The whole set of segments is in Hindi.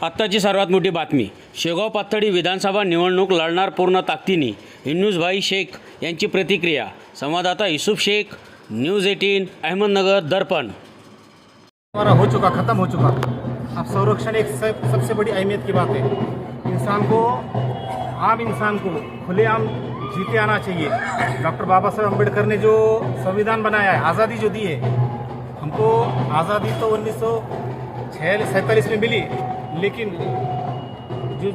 आत्ताची सर्वात मोठी बातमी. शेगाव पाथर्डी विधानसभा निवडणूक लढणार पूर्ण ताकदीने. हिंदूज भाई शेख यांची प्रतिक्रिया. संवाददाता युसुफ शेख, न्यूज़ 18, अहमदनगर दर्पण. हमारा हो चुका, ख़त्म हो चुका. अब संरक्षण एक सबसे बड़ी अहमियत की बात है. इंसान को, आम इंसान को खुलेआम जीते आना चाहिए. डॉक्टर बाबा साहब अम्बेडकर ने जो संविधान बनाया है, आज़ादी जो दी है हमको, आज़ादी तो 1947 में मिली, लेकिन जो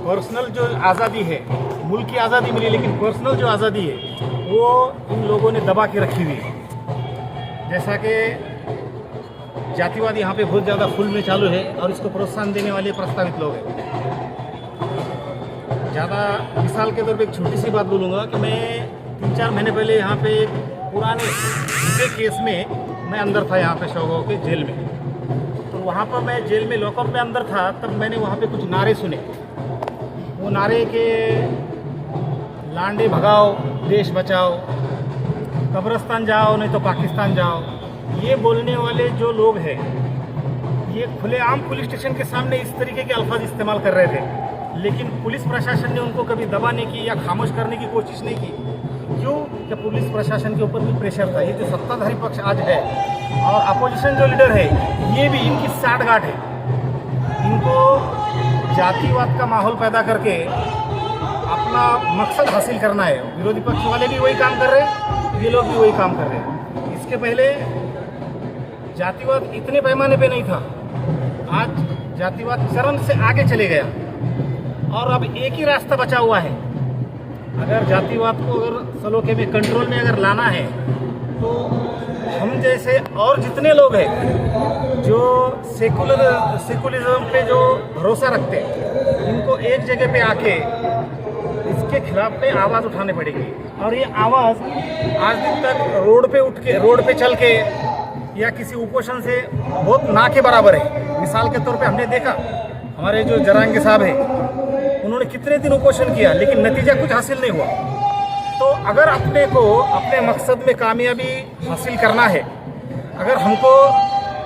पर्सनल जो आज़ादी है, मुल्क की आज़ादी मिली, लेकिन पर्सनल जो आज़ादी है वो इन लोगों ने दबा के रखी हुई है. जैसा कि जातिवाद यहाँ पे बहुत ज़्यादा फुल में चालू है और इसको प्रोत्साहन देने वाले प्रस्तावित लोग हैं. ज़्यादा मिसाल के तौर पे एक छोटी सी बात बोलूँगा कि मैं 3-4 महीने पहले यहाँ पे एक पुराने दूसरे केस में मैं अंदर था, यहाँ पे शेगांव के जेल में. तो वहाँ पर मैं जेल में लॉकअप में अंदर था, तब मैंने वहाँ पे कुछ नारे सुने. वो नारे के लांडे भगाओ, देश बचाओ, कब्रिस्तान जाओ नहीं तो पाकिस्तान जाओ, ये बोलने वाले जो लोग हैं ये खुलेआम पुलिस स्टेशन के सामने इस तरीके के अल्फाज इस्तेमाल कर रहे थे. लेकिन पुलिस प्रशासन ने उनको कभी दबाने की या खामोश करने की कोशिश नहीं की. क्यों? कि पुलिस प्रशासन के ऊपर भी प्रेशर था. ये जो सत्ताधारी पक्ष आज है और अपोजिशन जो लीडर है, ये भी इनकी साठगांठ है. इनको जातिवाद का माहौल पैदा करके अपना मकसद हासिल करना है. विरोधी पक्ष वाले भी वही काम कर रहे हैं, ये लोग भी वही काम कर रहे हैं. इसके पहले जातिवाद इतने पैमाने पे नहीं था. आज जातिवाद चरम से आगे चले गया और अब एक ही रास्ता बचा हुआ है. अगर जातिवाद को अगर सलोखे में, कंट्रोल में अगर लाना है, तो हम जैसे और जितने लोग हैं जो सेकुलरिज्म पे जो भरोसा रखते हैं, इनको एक जगह पे आके इसके खिलाफ में आवाज़ उठानी पड़ेगी. और ये आवाज़ आज दिन तक रोड पे चल के या किसी उपोषण से बहुत ना के बराबर है. मिसाल के तौर पे हमने देखा, हमारे जो जरांगे साहब हैं, उन्होंने कितने दिन उपोषण किया, लेकिन नतीजा कुछ हासिल नहीं हुआ. तो अगर अपने को अपने मकसद में कामयाबी हासिल करना है, अगर हमको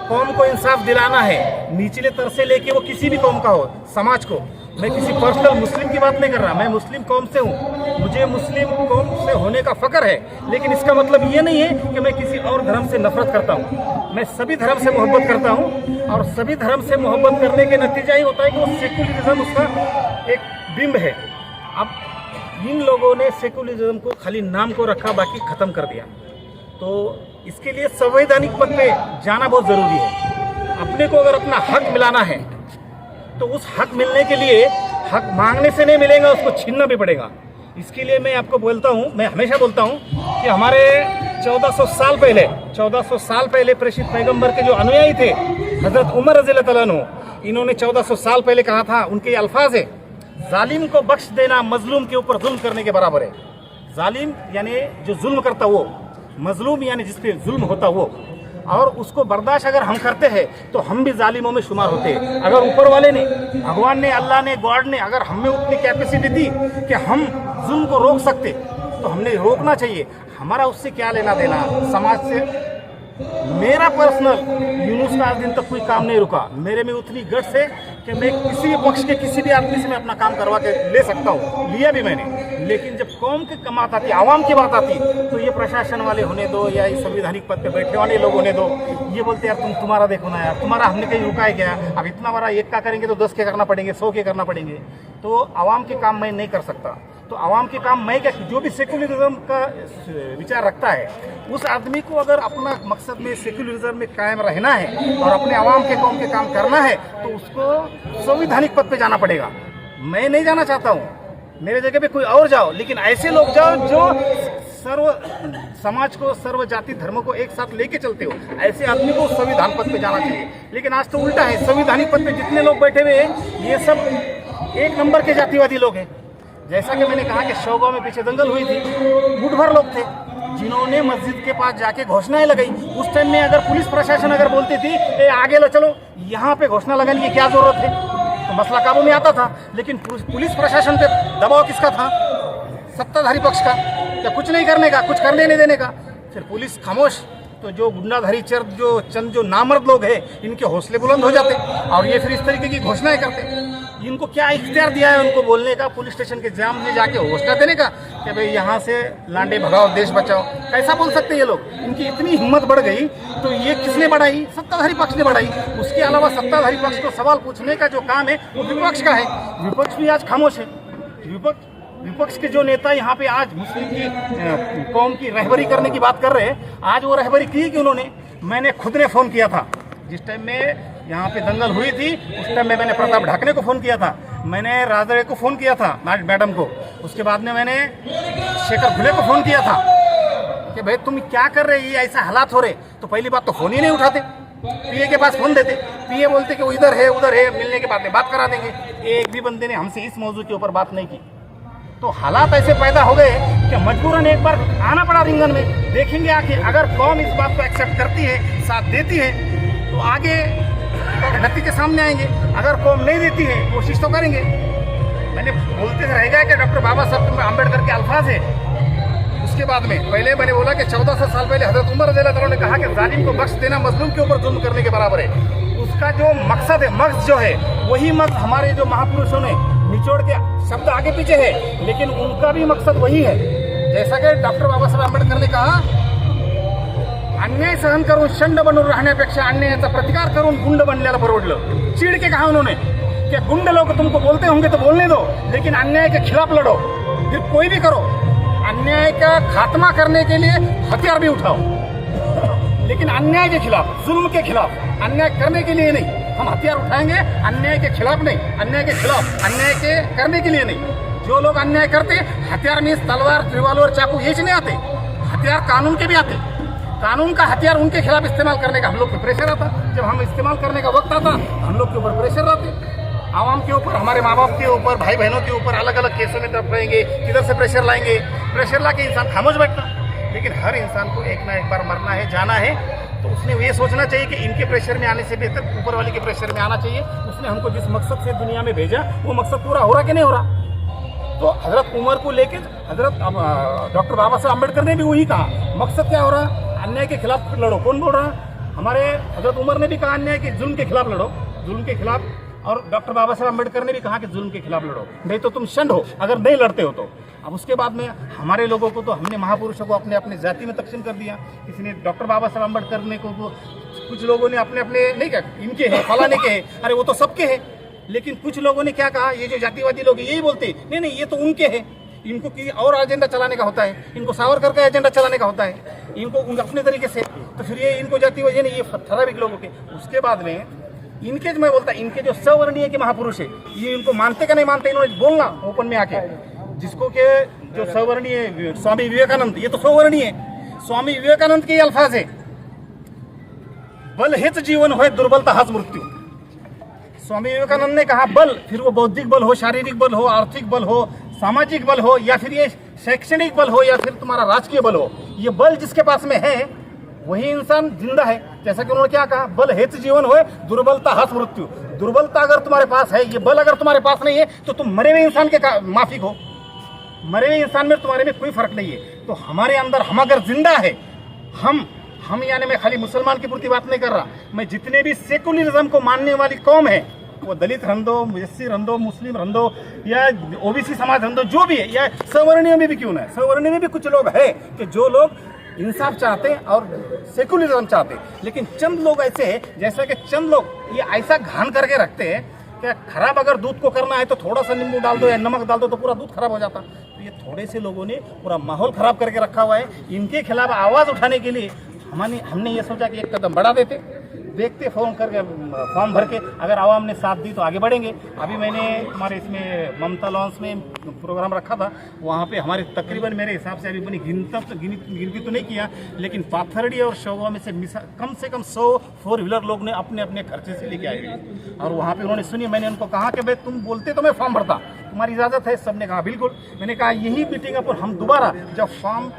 कौम को इंसाफ दिलाना है, निचले तर से लेके वो किसी भी कौम का हो, समाज को, मैं किसी पर्सनल मुस्लिम की बात नहीं कर रहा, मैं मुस्लिम कौम से हूँ, मुझे मुस्लिम कौम से होने का फ़ख्र है. लेकिन इसका मतलब ये नहीं है कि मैं किसी और धर्म से नफरत करता हूँ. मैं सभी धर्म से मोहब्बत करता हूँ और सभी धर्म से मोहब्बत करने के नतीजा ही होता है कि वो सेकुलरिज्म उसका एक बिंब है. अब इन लोगों ने सेकुलरिज्म को खाली नाम को रखा, बाकी ख़त्म कर दिया. तो इसके लिए संवैधानिक पद पे जाना बहुत ज़रूरी है. अपने को अगर अपना हक मिलाना है तो उस हक मिलने के लिए हक मांगने से नहीं मिलेगा, उसको छीनना भी पड़ेगा. इसके लिए मैं आपको बोलता हूँ, मैं हमेशा बोलता हूँ कि हमारे 1400 साल पहले प्रेषित पैगंबर के जो अनुयायी थे, हज़रत उमर रज़ी अल्लाह तआला अन्हु, इन्होंने 1400 साल पहले कहा था, उनके अल्फाज है, जालिम को बख्श देना मजलूम के ऊपर जुल्म करने के बराबर है. जालिम यानी जो जुल्म करता वो, मजलूम यानी जिस पे जुल्म होता वो. और उसको बर्दाश्त अगर हम करते हैं तो हम भी जालिमों में शुमार होते हैं. अगर ऊपर वाले ने, भगवान ने, अल्लाह ने, गॉड ने अगर हमें उतनी कैपेसिटी दी कि हम जुल्म को रोक सकते, तो हमने रोकना चाहिए. हमारा उससे क्या लेना देना समाज से. मेरा पर्सनल यूनुस का आज दिन तक कोई काम नहीं रुका. मेरे में उतनी गट्स है कि मैं किसी भी पक्ष के किसी भी आदमी से मैं अपना काम करवा के ले सकता हूँ, लिया भी मैंने. लेकिन जब कौम की बात आती, आवाम की बात आती, तो ये प्रशासन वाले होने दो या इस संवैधानिक पद पे बैठे वाले लोग होने दो, ये बोलते यार तुम्हारा देखो ना यार, तुम्हारा हमने कहीं रुका है क्या. अब इतना बड़ा एक का करेंगे तो 10 के करना पड़ेंगे, 100 के करना पड़ेंगे. तो आवाम के काम मैं नहीं कर सकता. तो आवाम के काम मैं क्या, जो भी सेकुलरिज्म का विचार रखता है, उस आदमी को अगर अपना मकसद में सेकुलरिज्म में कायम रहना है और अपने आवाम के कौम के काम करना है, तो उसको संवैधानिक पद पे जाना पड़ेगा. मैं नहीं जाना चाहता हूँ, मेरे जगह पे कोई और जाओ, लेकिन ऐसे लोग जाओ जो सर्व समाज को, सर्व जाति धर्म को एक साथ लेके चलते हो. ऐसे आदमी को संविधान पद पे जाना चाहिए. लेकिन आज तो उल्टा है. संवैधानिक पद पे जितने लोग बैठे हुए हैं, ये सब एक नंबर के जातिवादी लोग हैं. जैसा कि मैंने कहा कि शेगांव में पीछे दंगल हुई थी, मुठभर लोग थे जिन्होंने मस्जिद के पास जाके घोषणाएं लगाई. उस टाइम में अगर पुलिस प्रशासन अगर बोलती थी ए आगे लो, चलो यहाँ पे घोषणा लगाने की क्या जरूरत है, तो मसला काबू में आता था. लेकिन पुलिस प्रशासन पे दबाव किसका था? सत्ताधारी पक्ष का. क्या कुछ नहीं करने का, कुछ करने नहीं देने का. फिर पुलिस खामोश, तो जो गुंडाधारी चंद जो नामर्द लोग हैं, इनके हौसले बुलंद हो जाते और ये फिर इस तरीके की घोषणाएं करते। इनको क्या इख्तियार दिया है उनको बोलने का, पुलिस स्टेशन के जाम में जाके घोषणा देने का कि भाई यहाँ से लांडे भगाओ, देश बचाओ? कैसा बोल सकते हैं ये लोग? इनकी इतनी हिम्मत बढ़ गई तो ये किसने बढ़ाई? सत्ताधारी पक्ष ने बढ़ाई। उसके अलावा सत्ताधारी पक्ष को सवाल पूछने का जो काम है वो विपक्ष का है। विपक्ष भी आज खामोश है। विपक्ष के जो नेता यहाँ पे आज मुस्लिम की कौम की रहबरी करने की बात कर रहे हैं, आज वो रहबरी की कि उन्होंने? मैंने खुद ने फ़ोन किया था जिस टाइम में यहाँ पे दंगल हुई थी, उस टाइम में मैंने प्रताप ढाकने को फ़ोन किया था, मैंने राजड़े को फ़ोन किया था, मैडम को। उसके बाद में मैंने शेखर खुले को फ़ोन किया था कि भाई तुम क्या कर रहे, ये ऐसा हालात हो रहे। तो पहली बात तो फ़ोन ही नहीं उठाते, पीए के पास फ़ोन देते, पीए बोलते कि वो इधर है उधर है, मिलने के बाद में बात करा देंगे। एक भी बंदे ने हमसे इस मौजू के ऊपर बात नहीं की। तो हालात ऐसे पैदा हो गए कि मजबूरन एक बार आना पड़ा रिंगन में। देखेंगे आखिर अगर कौम इस बात को एक्सेप्ट करती है, साथ देती है, तो आगे नतीजे सामने आएंगे। अगर कौम नहीं देती है, कोशिश तो करेंगे। मैंने बोलते रहेगा कि डॉक्टर बाबा साहब अम्बेडकर के अल्फाज है। उसके बाद में पहले मैंने बोला कि 1400 साल पहले हजरत उमर रज़ियल्लाहु अन्हु ने कहा कि जालिम को बख्श देना मजलूम के ऊपर जुल्म करने के बराबर है। उसका जो मकसद है, मकसद जो है, वही मकसद हमारे जो महापुरुषों ने निचोड़ के शब्द आगे पीछे है, लेकिन उनका भी मकसद वही है। जैसा कि डॉक्टर बाबा साहब आंबेडकर ने कहा, अन्याय सहन करून शंड बनून राहण्यापेक्षा अन्यायाचा प्रतिकार करून गुंड बनल्याला परवडलं। चिढ़ के कहा उन्होंने कि गुंड लोग तुमको बोलते होंगे तो बोलने दो, लेकिन अन्याय के खिलाफ लड़ो। फिर कोई भी करो, अन्याय का खात्मा करने के लिए हथियार भी उठाओ, लेकिन अन्याय के खिलाफ, जुल्म के खिलाफ, अन्याय करने के लिए नहीं। हम हथियार उठाएंगे अन्याय के खिलाफ नहीं, अन्याय के खिलाफ, अन्याय के करने के लिए नहीं। जो लोग अन्याय करते, हथियार में तलवार, रिवॉल्वर, चाकू ये नहीं आते, हथियार कानून के भी आते। कानून का हथियार उनके खिलाफ इस्तेमाल करने का हम लोग पे प्रेशर आता। जब हम इस्तेमाल करने का वक्त आता, हम लोग के ऊपर प्रेशर रहते, आवाम के ऊपर, हमारे माँ बाप के ऊपर, भाई बहनों के ऊपर अलग अलग केसों में तड़प रहेंगे। किधर से प्रेशर लाएंगे? प्रेशर ला के इंसान खामोश बैठता। लेकिन हर इंसान को एक ना एक बार मरना है, जाना है, तो उसने ये सोचना चाहिए कि इनके प्रेशर में आने से बेहतर ऊपर वाले के प्रेशर में आना चाहिए। उसने हमको जिस मकसद से दुनिया में भेजा, वो मकसद पूरा हो रहा कि नहीं हो रहा? तो हजरत उमर को लेकर हजरत डॉक्टर बाबा साहब अम्बेडकर ने भी वही कहा, मकसद क्या हो रहा? अन्याय के खिलाफ लड़ो। कौन बोल रहा? हमारे हजरत उमर ने भी कहा अन्याय के, जुल्म के खिलाफ लड़ो, जुल्म के खिलाफ। और डॉक्टर बाबा साहब अम्बेडकर ने भी कहा कि जुल्म के खिलाफ लड़ो, नहीं तो तुम शंड हो अगर नहीं लड़ते हो तो। अब उसके बाद में हमारे लोगों को तो हमने महापुरुषों को अपने अपने जाति में तकसीम कर दिया। किसी ने डॉक्टर बाबा साहब अम्बेडकर ने को, कुछ लोगों ने अपने अपने नहीं कहा इनके हैं, फलाने के हैं, अरे वो तो सबके हैं। लेकिन कुछ लोगों ने क्या कहा, ये जो जातिवादी लोग यही बोलते नहीं नहीं ये तो उनके हैं, इनको की और एजेंडा चलाने का होता है, इनको सावरकर का एजेंडा चलाने का होता है, इनको अपने तरीके से, तो फिर ये इनको जातिवादी नहीं, ये ठराविक लोगों के। उसके बाद में इनके, मैं बोलता इनके जो सवर्णीय के महापुरुष है, ये इनको मानते का नहीं मानते, इन्होंने बोलना ओपन में आके, जिसको के जो सवर्णीय स्वामी विवेकानंद, ये तो सवर्णीय है। स्वामी विवेकानंद के अल्फाज है, बल हेच जीवन हो, दुर्बलता हाच मृत्यू। स्वामी विवेकानंद ने कहा बल, फिर वो बौद्धिक बल हो, शारीरिक बल हो, आर्थिक बल हो, सामाजिक बल हो, या फिर ये शैक्षणिक बल हो, या फिर तुम्हारा राजकीय बल हो, ये बल जिसके पास में है वही इंसान जिंदा है। जैसा कि उन्होंने क्या कहा, बल हेतु जीवन होए, दुर्बलता हाथ मृत्यु। दुर्बलता अगर तुम्हारे पास है, ये बल अगर तुम्हारे पास नहीं है, तो तुम मरे हुए इंसान के माफिक हो। मरे हुए इंसान में तुम्हारे में कोई फर्क नहीं है। तो हमारे अंदर, हम अगर जिंदा है, हम यानी मैं खाली मुसलमान की पूर्ति बात नहीं कर रहा, मैं जितने भी सेकुलरिज्म को मानने वाली कौम है, वो दलित रंदो, मुजस्सी रंदो, मुस्लिम रंदो, या ओबीसी समाज रंदो, जो भी है, या सवर्णीय में भी क्यों ना है, सवर्णीय में भी कुछ लोग हैं कि जो लोग इंसाफ चाहते हैं और सेकुलरिज्म चाहते हैं। लेकिन चंद लोग ऐसे हैं, जैसा कि चंद लोग ये ऐसा घान करके रखते हैं कि खराब अगर दूध को करना है तो थोड़ा सा नींबू डाल दो या नमक डाल दो तो पूरा दूध खराब हो जाता। तो ये थोड़े से लोगों ने पूरा माहौल खराब करके रखा हुआ है। इनके खिलाफ आवाज़ उठाने के लिए हमने ये सोचा कि एक कदम बढ़ा देते, देखते फॉर्म करके, फॉर्म भर के अगर आवाम ने साथ दी तो आगे बढ़ेंगे। अभी मैंने हमारे इसमें ममता लॉन्स में प्रोग्राम रखा था, वहाँ पे हमारे तकरीबन मेरे हिसाब से अभी मैंने गिनती तो नहीं किया, लेकिन पाथरडी और शोभा में से कम 100 4 व्हीलर लोग ने अपने अपने खर्चे से लेके आए और वहाँ पे उन्होंने सुनी। मैंने उनको कहा कि भाई तुम बोलते तो मैं फॉर्म भरता, तुम्हारी इजाज़त है? सबने कहा बिल्कुल। मैंने कहा यही मीटिंग पर हम दोबारा जब फॉर्म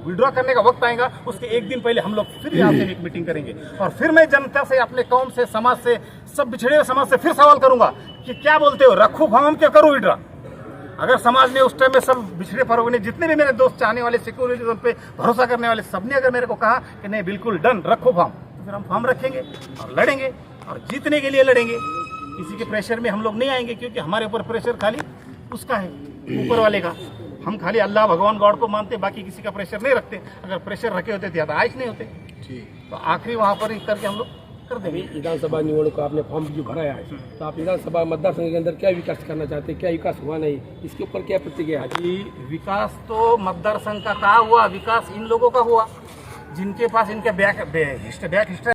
विड्रॉ करने का वक्त आएगा, उसके एक दिन पहले हम लोग फिर यहाँ से एक मीटिंग करेंगे और फिर मैं जनता से, अपने कौम से, समाज से, सब बिछड़े हुए समाज से फिर सवाल करूंगा कि क्या बोलते हो, रखूं फॉर्म क्या करूं विड्रॉ? अगर समाज ने उस टाइम में सब पिछड़े वर्गों ने, जितने भी मेरे दोस्त चाहने वाले, सिक्योरिटी पे भरोसा करने वाले, सबने अगर मेरे को कहा कि नहीं बिल्कुल डन रखो फॉर्म, तो फिर हम फॉर्म रखेंगे और लड़ेंगे और जीतने के लिए लड़ेंगे। किसी के प्रेशर में हम लोग नहीं आएंगे, क्योंकि हमारे ऊपर प्रेशर खाली उसका है, ऊपर वाले का। हम खाली अल्लाह भगवान गॉड को मानते, बाकी किसी का प्रेशर नहीं रखते। अगर प्रेशर रखे होते तो आज नहीं होते। तो आखिरी वहाँ पर ही करके हम लोग कर देंगे। विधानसभा निवडणूक आपने फॉर्म जो भरा है, तो आप विधानसभा मतदार के अंदर क्या विकास करना चाहते हैं? क्या विकास हुआ नहीं, इसके ऊपर क्या प्रतिक्रिया है? जी, विकास तो मतदार संघ का कहा हुआ, विकास इन लोगों का हुआ जिनके पास इनके बैक हिस्ट्री